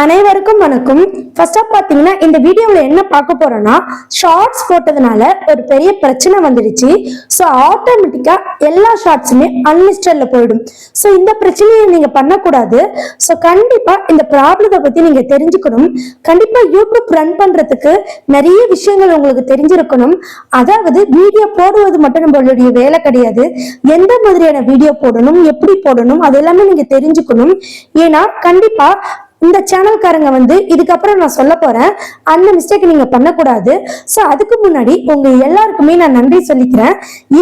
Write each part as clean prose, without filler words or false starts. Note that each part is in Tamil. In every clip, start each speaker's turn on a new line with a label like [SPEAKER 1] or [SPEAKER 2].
[SPEAKER 1] அனைவருக்கும் வணக்கம். ஃபர்ஸ்ட் ஆஃப் பாத்தீங்கன்னா இந்த வீடியோவில் என்ன பார்க்க போறோம்னா, ஷார்ட்ஸ் போட்டதுனால ஒரு பெரிய பிரச்சனை வந்துடுச்சு. ஸோ ஆட்டோமேட்டிக்கா எல்லா ஷார்ட்ஸுமே அன்லிஸ்டட்ல போயிடும். ஸோ இந்த பிரச்சனையை நீங்க பண்ணக்கூடாது. ஸோ கண்டிப்பா இந்த ப்ராப்ளத்தை பத்தி நீங்க தெரிஞ்சுக்கணும். கண்டிப்பா யூடியூப் ரன் பண்றதுக்கு நிறைய விஷயங்கள் உங்களுக்கு தெரிஞ்சிருக்கணும். அதாவது வீடியோ போடுவது மட்டும் நம்மளுடைய வேலை கிடையாது. எந்த மாதிரியான வீடியோ போடணும், எப்படி போடணும், அது எல்லாமே நீங்க தெரிஞ்சுக்கணும். ஏன்னா கண்டிப்பா இந்த சேனல்காரங்க இதுக்கப்புறம் நான் சொல்ல போறேன், அந்த மிஸ்டேக் நீங்க பண்ணக்கூடாது. ஸோ அதுக்கு முன்னாடி உங்க எல்லாருக்குமே நான் நன்றி சொல்லிக்கிறேன்.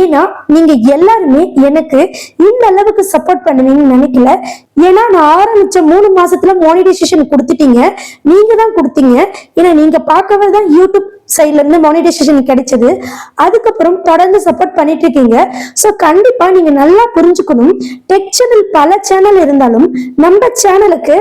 [SPEAKER 1] ஏன்னா நீங்க எல்லாருமே எனக்கு இந்த அளவுக்கு சப்போர்ட் பண்ணுவீங்கன்னு நினைக்கல. ஏன்னா நான் ஆரம்பிச்ச 3 மாசத்துல மானிடைசேஷன் கொடுத்துட்டீங்க, நீங்க தான் கொடுத்தீங்க. ஏன்னா நீங்க பார்க்கவே தான் யூடியூப் சைட்ல இருந்து மானிடைசேஷன் கிடைச்சது. அதுக்கப்புறம் தொடர்ந்து சப்போர்ட் பண்ணிட்டு இருக்கீங்க. ஸோ கண்டிப்பா நீங்க நல்லா புரிஞ்சுக்கணும். டெக் சேனல் பல சேனல் இருந்தாலும் நம்ம சேனலுக்கு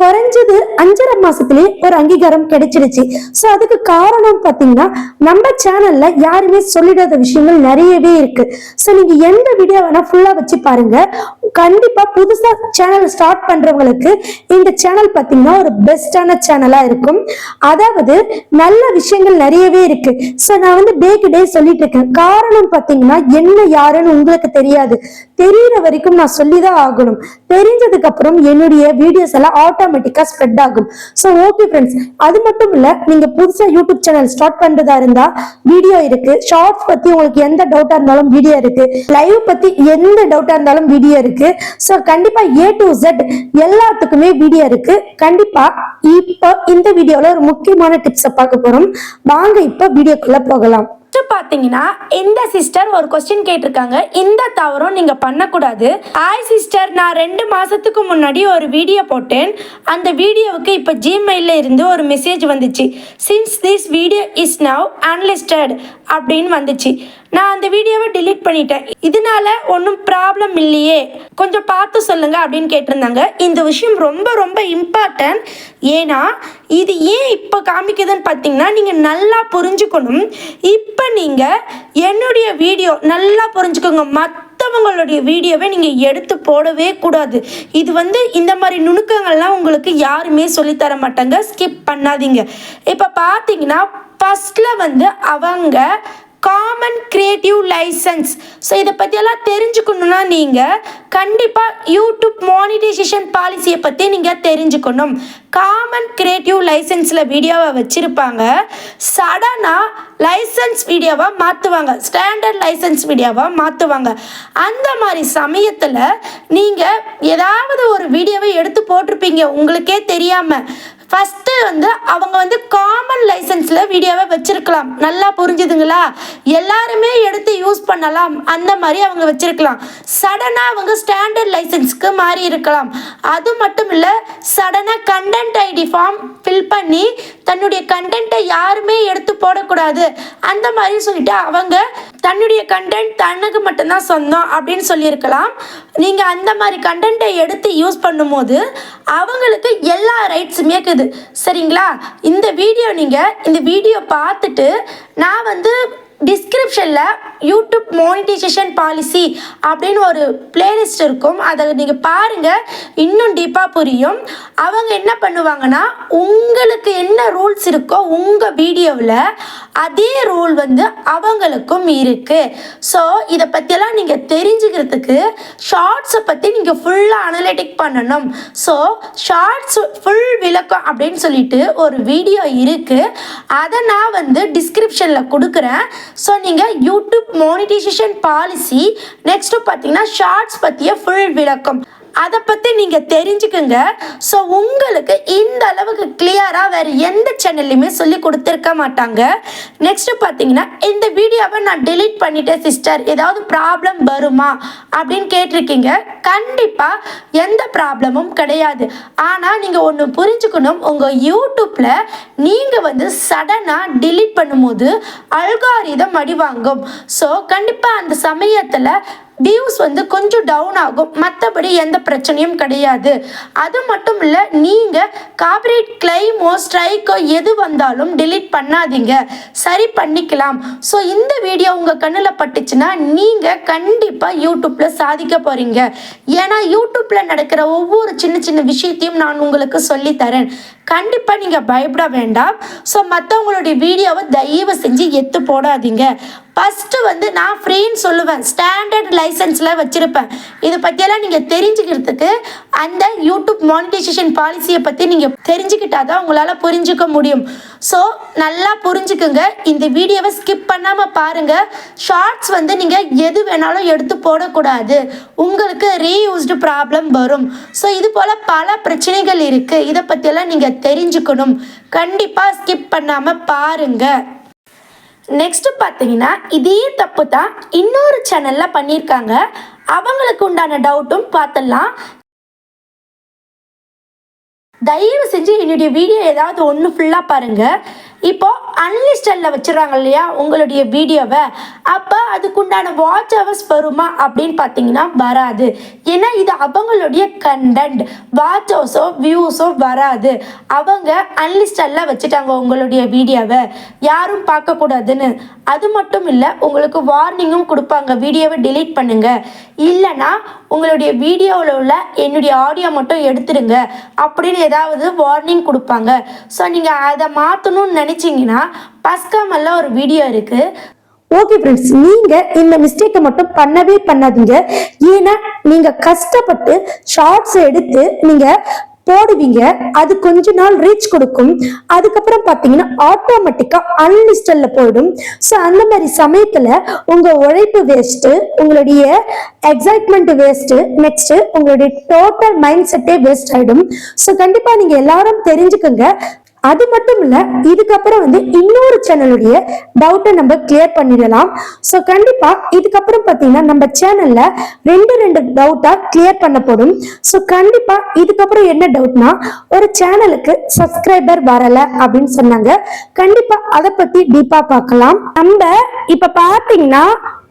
[SPEAKER 1] குறைஞ்சது 5.5 மாசத்துலயே ஒரு அங்கீகாரம் கிடைச்சிருச்சு. ஸோ அதுக்கு காரணம் பாத்தீங்கன்னா நம்ம சேனல்ல யாருமே சொல்லிடாத விஷயங்கள் நிறையவே இருக்கு. ஸோ நீங்க எந்த வீடியோ வேணா ஃபுல்லா வச்சு பாருங்க. கண்டிப்பா புதுசா சேனல் ஸ்டார்ட் பண்றவங்களுக்கு இந்த சேனல் பாத்தீங்கன்னா ஒரு பெஸ்டான சேனலா இருக்கும். அதாவது நல்ல விஷயங்கள் நிறையவே இருக்கு. ஸோ நான் டே டு டே சொல்லிட்டு இருக்கேன். காரணம் பாத்தீங்கன்னா என்ன யாருன்னு உங்களுக்கு தெரியாது. தெரியற வரைக்கும் நான் சொல்லிதான் ஆகணும். தெரிஞ்சதுக்கு அப்புறம் என்னுடைய வீடியோஸ் எல்லாம் ஆட்டோமேட்டிக்கா ஸ்ப்ரெட் ஆகும். சோ ஓகே ஃப்ரெண்ட்ஸ், அது மட்டும் இல்ல, நீங்க புதுசா யூடியூப் சேனல் ஸ்டார்ட் பண்றதா இருந்தா வீடியோ இருக்கு. ஷார்ட்ஸ் பத்தி உங்களுக்கு எந்த டவுட்டா இருந்தாலும் வீடியோ இருக்கு. லைவ் பத்தி எந்த டவுட்டா இருந்தாலும் வீடியோ இருக்கு. சோ கண்டிப்பா A to Z எல்லாத்துக்குமே வீடியோ இருக்கு. கண்டிப்பா இப்போ இந்த வீடியோல ஒரு முக்கியமான டிப்ஸை பார்க்க போறோம். வாங்க இப்ப வீடியோக்குள்ள போகலாம்.
[SPEAKER 2] பாத்தீங்கன்னா இந்த சிஸ்டர் ஒரு கொஸ்டின் கேட்டிருக்காங்க, இந்த தவறும் நீங்க பண்ணக்கூடாது. ஹாய் சிஸ்டர், நான் 2 மாசத்துக்கு முன்னாடி ஒரு வீடியோ போட்டேன். அந்த வீடியோவுக்கு இப்ப ஜிமெயில இருந்து ஒரு மெசேஜ் வந்துச்சு, since this video is now unlisted அப்படின்னு வந்துச்சு. நான் அந்த வீடியோவை டிலீட் பண்ணிட்டேன். இதனால ஒன்றும் ப்ராப்ளம் இல்லையே, கொஞ்சம் பார்த்து சொல்லுங்க அப்படின்னு கேட்டிருந்தாங்க. இந்த விஷயம் ரொம்ப ரொம்ப இம்பார்ட்டன்ட். ஏன்னா இது ஏன் இப்போ காமிக்குதுன்னு பார்த்தீங்கன்னா, நீங்கள் நல்லா புரிஞ்சுக்கணும். இப்போ நீங்கள் என்னுடைய வீடியோ நல்லா புரிஞ்சுக்கோங்க, மற்றவங்களுடைய வீடியோவை நீங்கள் எடுத்து போடவே கூடாது. இது இந்த மாதிரி நுணுக்கங்கள்லாம் உங்களுக்கு யாருமே சொல்லித்தர மாட்டாங்க. ஸ்கிப் பண்ணாதீங்க. இப்போ பார்த்தீங்கன்னா ஃபர்ஸ்ட்ல அவங்க காமன் கிரியேட்டிவ் லைசன்ஸ். ஸோ இதை பற்றியெல்லாம் தெரிஞ்சுக்கணுன்னா நீங்கள் கண்டிப்பாக யூடியூப் மானிடைசேஷன் பாலிசியை பற்றி நீங்கள் தெரிஞ்சுக்கணும். காமன் கிரியேட்டிவ் லைசன்ஸில் வீடியோவை வச்சுருப்பாங்க, சடனாக லைசன்ஸ் வீடியோவாக மாற்றுவாங்க, ஸ்டாண்டர்ட் லைசன்ஸ் வீடியோவாக மாற்றுவாங்க. அந்த மாதிரி சமயத்தில் நீங்கள் ஏதாவது ஒரு வீடியோவை எடுத்து போட்டிருப்பீங்க உங்களுக்கே தெரியாமல். ஃபஸ்ட்டு அவங்க காமன் லைசன்ஸில் வீடியோவை வச்சுருக்கலாம். நல்லா புரிஞ்சுதுங்களா? எல்லாருமே எடுத்து யூஸ் பண்ணலாம், அந்த மாதிரி அவங்க வச்சுருக்கலாம். சடனாக அவங்க ஸ்டாண்டர்ட் லைசன்ஸ்க்கு மாறி இருக்கலாம். அது மட்டும் இல்லை, சடனாக கண்டென்ட் ஐடி ஃபார்ம் ஃபில் பண்ணி தன்னுடைய கண்டென்ட்டை யாருமே எடுத்து போடக்கூடாது அந்த மாதிரி சொல்லிட்டு அவங்க தன்னுடைய கண்டென்ட் தனக்கு மட்டும்தான் சொந்தம் அப்படின்னு சொல்லியிருக்கலாம். நீங்கள் அந்த மாதிரி கண்டென்ட்டை எடுத்து யூஸ் பண்ணும்போது அவங்களுக்கு எல்லா ரைட்ஸுமே இருக்குது. சரிங்களா? இந்த வீடியோ பார்த்துட்டு நான் டிஸ்கிரிப்ஷனில் யூடியூப் மானிடைசேஷன் பாலிசி அப்படின்னு ஒரு பிளேலிஸ்ட் இருக்கும், அதை நீங்கள் பாருங்கள், இன்னும் டீப்பாக புரியும். அவங்க என்ன பண்ணுவாங்கன்னா, உங்களுக்கு என்ன ரூல்ஸ் இருக்கோ உங்கள் வீடியோவில் அதே ரூல் அவங்களுக்கும் இருக்குது. ஸோ இதை பற்றியெல்லாம் நீங்கள் தெரிஞ்சுக்கிறதுக்கு ஷார்ட்ஸை பற்றி நீங்கள் ஃபுல்லாக அனலிட்டிக் பண்ணணும். ஸோ ஷார்ட்ஸ் ஃபுல் விளக்கம் அப்படின்னு சொல்லிட்டு ஒரு வீடியோ இருக்குது, அதை நான் டிஸ்கிரிப்ஷனில் கொடுக்குறேன். ஸோ நீங்கள் யூடியூப் மானிடைசேஷன் பாலிசி, நெக்ஸ்ட்டு பார்த்தீங்கன்னா ஷார்ட்ஸ் பற்றிய ஃபுல் விளக்கம், அதை பற்றி நீங்கள் தெரிஞ்சுக்குங்க. ஸோ உங்களுக்கு இந்த அளவுக்கு கிளியராக வேறு எந்த சேனல்லையுமே சொல்லி கொடுத்துருக்க மாட்டாங்க. நெக்ஸ்ட்டு பார்த்தீங்கன்னா, இந்த வீடியோவை நான் டெலீட் பண்ணிட்டேன் சிஸ்டர், ஏதாவது ப்ராப்ளம் வருமா அப்படின்னு கேட்டிருக்கீங்க. கண்டிப்பாக எந்த ப்ராப்ளமும் கிடையாது. ஆனால் நீங்கள் ஒன்று புரிஞ்சுக்கணும், உங்கள் யூடியூப்பில் நீங்கள் சடனாக டிலீட் பண்ணும்போது அல்காரிதம் அடி வாங்கும். ஸோ கண்டிப்பாக அந்த சமயத்தில் வியூஸ் வந்து கொஞ்சம் டவுன் ஆகும், மற்றபடி எந்த பிரச்சனையும் கிடையாது. அது மட்டும் இல்லை, நீங்கள் காப்பிரைட் கிளைமோ ஸ்ட்ரைக்கோ எது வந்தாலும் delete பண்ணாதீங்க, சரி பண்ணிக்கலாம். ஸோ இந்த வீடியோ உங்கள் கண்ணில் பட்டுச்சுன்னா நீங்கள் கண்டிப்பாக யூடியூப்பில் சாதிக்க போகிறீங்க. ஏன்னா யூடியூப்பில் நடக்கிற ஒவ்வொரு சின்ன சின்ன விஷயத்தையும் நான் உங்களுக்கு சொல்லித்தரேன். கண்டிப்பாக நீங்கள் பயப்பட வேண்டாம். ஸோ மற்றவங்களுடைய வீடியோவை தயவு செஞ்சு எத்து போடாதீங்க. ஃபஸ்ட்டு வந்து நான் ஃப்ரீன்னு சொல்லுவேன், ஸ்டாண்டர்ட் லைசன்ஸில் வச்சுருப்பேன். இதை பற்றியெல்லாம் நீங்கள் தெரிஞ்சுக்கிறதுக்கு அந்த யூடியூப் மானிட்டைசேஷன் பாலிசியை பற்றி நீங்கள் தெரிஞ்சுக்கிட்டால் தான் உங்களால் புரிஞ்சுக்க முடியும். ஸோ நல்லா புரிஞ்சுக்குங்க, இந்த வீடியோவை ஸ்கிப் பண்ணாமல் பாருங்கள். ஷார்ட்ஸ் வந்து நீங்கள் எது வேணாலும் எடுத்து போடக்கூடாது, உங்களுக்கு ரீயூஸ்டு ப்ராப்ளம் வரும். ஸோ இது போல் பல பிரச்சனைகள் இருக்குது, இதை பற்றியெல்லாம் நீங்கள் தெரிஞ்சுக்கணும். கண்டிப்பாக ஸ்கிப் பண்ணாமல் பாருங்கள். நெக்ஸ்ட் பார்த்தீங்கன்னா இதே தப்பு தான் இன்னொரு சேனலில் பண்ணியிருக்காங்க. அவங்களுக்கு உண்டான டவுட்டும் பார்த்துடலாம். தயவு செஞ்சு என்னுடைய வீடியோ ஏதாவது ஒன்று ஃபுல்லாக பாருங்கள். இப்போது அன்லிஸ்டடில் வச்சுருவாங்க இல்லையா உங்களுடைய வீடியோவை, அப்போ அதுக்குண்டான வாட்ச் ஹவர்ஸ் வருமா அப்படின்னு பார்த்தீங்கன்னா வராது. ஏன்னா இது அவங்களுடைய கண்டென்ட், வாட்ச் ஹவர்ஸோ வியூஸோ வராது. அவங்க அன்லிஸ்டடில் வச்சுட்டாங்க உங்களுடைய வீடியோவை, யாரும் பார்க்கக்கூடாதுன்னு. அது மட்டும் இல்லை, உங்களுக்கு வார்னிங்கும் கொடுப்பாங்க, வீடியோவை delete பண்ணுங்க, இல்லைன்னா உங்களுடைய வீடியோவில் உள்ள என்னுடைய ஆடியோ மட்டும் எடுத்துடுங்க அப்படின்னு ஏதாவது வார்னிங் கொடுப்பாங்க. ஸோ நீங்கள் அதை மாற்றணும்னு நினச்சிங்கன்னா பஸ்காமல்ல ஒரு வீடியோ இருக்குது.
[SPEAKER 1] ஓகே ஃப்ரெண்ட்ஸ், நீங்க இந்த மிஸ்டேக்கை மட்டும் பண்ணவே பண்ணாதீங்க. ஏன்னா நீங்க கஷ்டப்பட்டு ஷார்ட்ஸ் எடுத்து நீங்க போடுவீங்க, அது கொஞ்ச நாள் ரீச் கொடுக்கும், அதுக்கப்புறம் பார்த்தீங்கன்னா ஆட்டோமேட்டிக்கா அன்லிஸ்டட்ல போயிடும். ஸோ அந்த மாதிரி சமயத்துல உங்க உழைப்பு வேஸ்ட்டு, உங்களுடைய எக்ஸைட்மெண்ட் வேஸ்ட்டு, நெக்ஸ்ட் உங்களுடைய டோட்டல் மைண்ட் செட்டே வேஸ்ட் ஆயிடும். ஸோ கண்டிப்பா நீங்க எல்லாரும் தெரிஞ்சுக்கோங்க. அது மட்டும் இல்ல, இதுக்கப்புறம் வந்து இன்னொரு சேனலுடைய டவுட்டை நம்ம கிளியர் பண்ணிடலாம். ஸோ கண்டிப்பா இதுக்கப்புறம் பார்த்தீங்கன்னா நம்ம சேனல்ல ரெண்டு டவுட்டா கிளியர் பண்ணப்படும். ஸோ கண்டிப்பா இதுக்கப்புறம் என்ன டவுட்னா, ஒரு சேனலுக்கு சப்ஸ்கிரைபர் வரல அப்படின்னு சொன்னாங்க. கண்டிப்பா அதை பத்தி டீப்பா பார்க்கலாம். நம்ம இப்ப பாத்தீங்கன்னா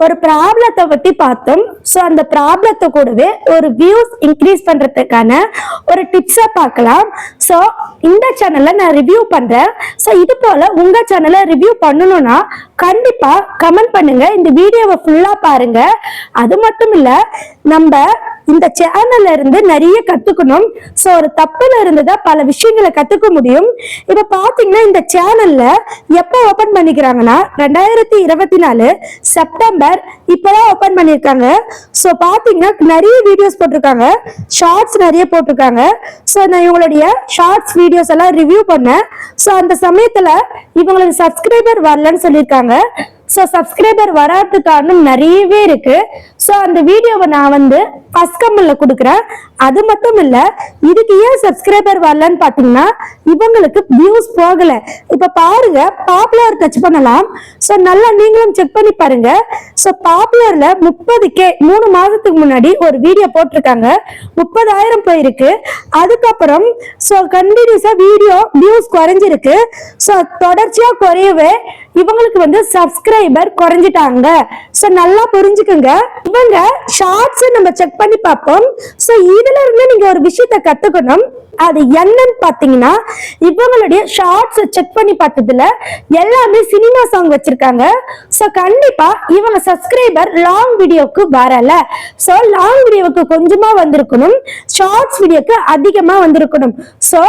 [SPEAKER 1] ஒரு ப்ராப்ளத்தை பத்தி பார்த்தோம். ஸோ அந்த ப்ராப்ளத்தை கூடவே ஒரு வியூஸ் இன்க்ரீஸ் பண்றதுக்கான ஒரு டிப்ஸை பார்க்கலாம். ஸோ இந்த சேனல்ல நான் ரிவ்யூ பண்றேன். ஸோ இது போல உங்க சேனலை ரிவ்யூ பண்ணணும்னா கண்டிப்பா கமெண்ட் பண்ணுங்க, இந்த வீடியோவை ஃபுல்லா பாருங்க. அது மட்டும் இல்ல, நம்ம இந்த சேனல்ல இருந்து நிறைய கத்துக்கணும். ஸோ ஒரு தப்புல இருந்துதான் பல விஷயங்களை கத்துக்க முடியும். இப்ப பாத்தீங்கன்னா இந்த சேனல்ல எப்ப ஓபன் பண்ணிக்கிறாங்கன்னா 2024 செப்டம்பர் இப்பதான் ஓபன் பண்ணிருக்காங்க. ஸோ பாத்தீங்கன்னா நிறைய வீடியோஸ் போட்டிருக்காங்க, ஷார்ட்ஸ் நிறைய போட்டிருக்காங்க. ஸோ நான் இவங்களுடைய ஷார்ட்ஸ் வீடியோஸ் எல்லாம் ரிவ்யூ பண்ணேன். ஸோ அந்த சமயத்துல இவங்களுக்கு சப்ஸ்கிரைபர் வரலன்னு சொல்லியிருக்காங்க. ஸோ சப்ஸ்கிரைபர் வராதுக்கு காரணம் நிறையவே இருக்கு. ஸோ அந்த வீடியோவை நான் வந்து ஃபர்ஸ்ட் கமெண்ட்ல கொடுக்குறேன். அது மட்டும் இல்ல, இதுக்கு ஏன் சப்ஸ்கிரைபர் வரலன்னு பாத்தீங்கன்னா இவங்களுக்கு வியூஸ் போகல. இப்ப பாருங்க, பாப்புலர் டச் பண்ணலாம். ஸோ நல்லா நீங்களும் செக் பண்ணி பாருங்க. ஸோ பாப்புலர்ல 30K 3 மாதத்துக்கு முன்னாடி ஒரு வீடியோ போட்டிருக்காங்க, 30,000 போயிருக்கு. அதுக்கப்புறம் ஸோ கண்டினியூஸா வீடியோ வியூஸ் குறைஞ்சிருக்கு. ஸோ தொடர்ச்சியா குறையவே இவங்களுக்கு வந்து சப்ஸ்கிரைபர் குறைஞ்சிட்டாங்க. ஸோ நல்லா புரிஞ்சுக்குங்க. இவங்க ஷார்ட்ஸ் நம்ம செக் பண்ணி பார்ப்போம். ஸோ இதுல இருந்து நீங்க ஒரு விஷயத்தை கத்துக்கணும். அது என்னன்னு பாத்தீங்கன்னா, இவங்களுடைய ஷார்ட்ஸ் செக் பண்ணி பார்த்ததுல எல்லாமே சினிமா சாங் வச்சிருக்காங்க. ஸோ கண்டிப்பா இவங்க சப்ஸ்கிரைபர் லாங் வீடியோக்கு வரல. ஸோ லாங் வீடியோவுக்கு கொஞ்சமா வந்திருக்கணும், ஷார்ட்ஸ் வீடியோக்கு அதிகமா வந்திருக்கணும். ஸோ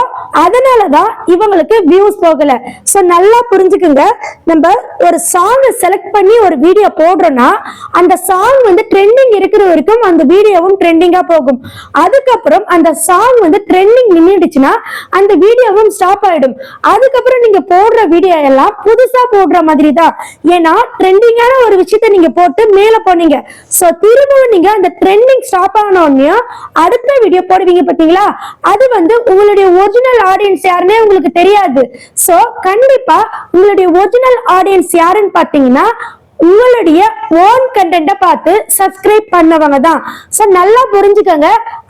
[SPEAKER 1] அதனாலதான் இவங்களுக்கு வியூஸ் போகல. ஸோ நல்லா புரிஞ்சுக்குங்க. நம்ம ஒரு சாங் செலக்ட் பண்ணி ஒரு வீடியோ போடுறோம்னா அந்த சாங் வந்து ட்ரெண்டிங் இருக்கிற வரைக்கும் அந்த வீடியோவும் ட்ரெண்டிங்கா போகும். அதுக்கப்புறம் அந்த சாங் வந்து ட்ரெண்டிங் நின்னுடுச்சுன்னா அந்த வீடியோவும் ஸ்டாப் ஆயிடும். அதுக்கப்புறம் நீங்க போடுற வீடியோ எல்லாம் புதுசா போடுற மாதிரி தான். ஏன்னா ட்ரெண்டிங்கான ஒரு விஷயத்தை நீங்க போட்டு மேல போனீங்க. சோ திரும்பவும் நீங்க அந்த ட்ரெண்டிங் ஸ்டாப் ஆனோடனே அடுத்த வீடியோ போடுவீங்க பாத்தீங்களா, அது வந்து உங்களுடைய ஒரிஜினல் ஆடியன்ஸ் யாருன்னே உங்களுக்கு தெரியாது. சோ கண்டிப்பா உங்களுடைய ஒரிஜினல் ஆடியன்ஸ் யாருன்னு பாத்தீங்கன்னா உங்களுடைய ஓன் கண்டென்ட்டை பார்த்து சப்ஸ்கிரைப் பண்ணவங்க தான். ஸோ நல்லா புரிஞ்சுக்கோங்க.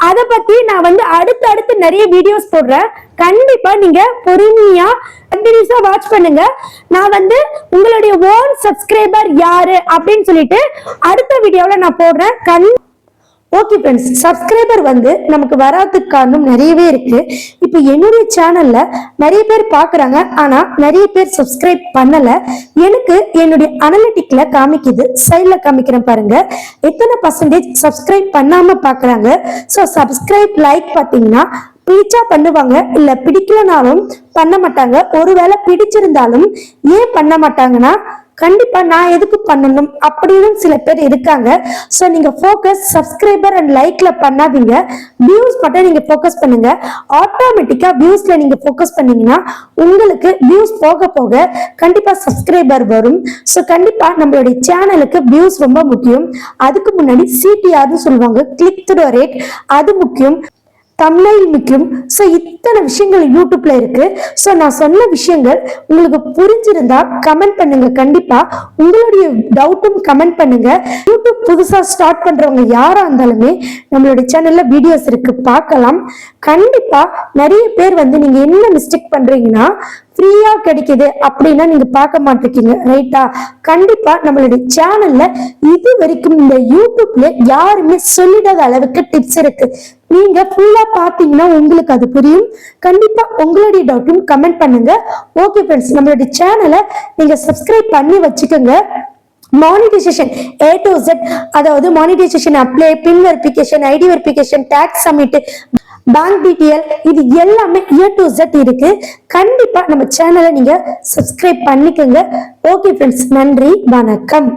[SPEAKER 1] அதை பத்தி நான் வந்து அடுத்து நிறைய வீடியோஸ் போடுறேன். கண்டிப்பா நீங்க பொறுமையா கண்டினியூஸா வாட்ச் பண்ணுங்க. நான் வந்து உங்களுடைய ஓன் சப்ஸ்கிரைபர் யாரு அப்படின்னு சொல்லிட்டு அடுத்த வீடியோல நான் போடுறேன். ஓகே ஃப்ரெண்ட்ஸ், சப்ஸ்கிரைபர் வந்து நமக்கு வராதுக்கு காரணம் நிறையவே இருக்கு. இப்போ என்னுடைய சேனல்ல நிறைய பேர் பாக்குறாங்க, ஆனா நிறைய பேர் சப்ஸ்கிரைப் பண்ணல. எனக்கு என்னுடைய அனலிட்டிக்ல காமிக்குது, சைட்ல காமிக்கிறேன் பாருங்க, எத்தனை பர்சன்டேஜ் சப்ஸ்கிரைப் பண்ணாம பாக்குறாங்க. ஸோ சப்ஸ்கிரைப் லைக் பாத்தீங்கன்னா பிடிச்சா பண்ணுவாங்க, இல்ல பிடிக்கலனாலும் பண்ண மாட்டாங்க. ஒருவேளை பிடிச்சிருந்தாலும் ஏன் பண்ண மாட்டாங்கன்னா கண்டிப்பா நான் எதுக்கு பண்ணணும் அப்படின்னு சில பேர் இருக்காங்க. சோ நீங்க ஃபோக்கஸ் சப்ஸ்கிரைபர் அண்ட் லைக்ல பண்ணாதீங்க, வியூஸ் மட்டும் நீங்க ஃபோக்கஸ் பண்ணுங்க. ஆட்டோமேட்டிக்கா வியூஸ்ல நீங்க ஃபோக்கஸ் பண்ணீங்கன்னா உங்களுக்கு வியூஸ் போக போக கண்டிப்பா சப்ஸ்கிரைபர் வரும். சோ கண்டிப்பா நம்மளுடைய சேனலுக்கு வியூஸ் ரொம்ப முக்கியம். அதுக்கு முன்னாடி சிடிஆர்னு சொல்லுவாங்க, கிளிக் த்ரூ ரேட், அது முக்கியம். தமிழில் முக்கியம். ஸோ இத்தனை விஷயங்கள் யூடியூப்ல இருக்கு. ஸோ நான் சொன்ன விஷயங்கள் உங்களுக்கு புரிஞ்சிருந்தா கமெண்ட் பண்ணுங்க. கண்டிப்பா உங்களுடைய டவுட்டும் கமெண்ட் பண்ணுங்க. யூடியூப் புதுசா ஸ்டார்ட் பண்றவங்க யாரா இருந்தாலுமே நம்மளுடைய சேனல்ல வீடியோஸ் இருக்கு, பார்க்கலாம். கண்டிப்பா நிறைய பேர் வந்து நீங்க என்ன மிஸ்டேக் பண்றீங்கன்னா ஃப்ரீயா கிடைக்குது அப்படின்னா நீங்க பார்க்க மாட்டேங்க, ரைட்டா? கண்டிப்பா நம்மளுடைய சேனல்ல இது வரைக்கும் இந்த யூடியூப்ல யாருமே சொல்லிடாத அளவுக்கு டிப்ஸ் இருக்கு. நீங்க ஃபுல்லா பாத்தீங்கன்னா உங்களுக்கு அது புரியும். கண்டிப்பா உங்களுடைய டவுட்டும் கமெண்ட் பண்ணுங்க. ஓகே ஃப்ரெண்ட்ஸ், நம்மளுடைய சேனலை நீங்க சப்ஸ்கிரைப் பண்ணி வச்சுக்கோங்க. மானிட்டைசேஷன் A to Z, அதாவது monetisation apply, pin verification, ID verification, tax submit, bank detail, இது எல்லாமே A to Z இருக்கு. கண்டிப்பா நம்ம சேனலை நீங்க சப்ஸ்கிரைப் பண்ணிக்கோங்க. ஓகே ஃப்ரெண்ட்ஸ், நன்றி, வணக்கம்.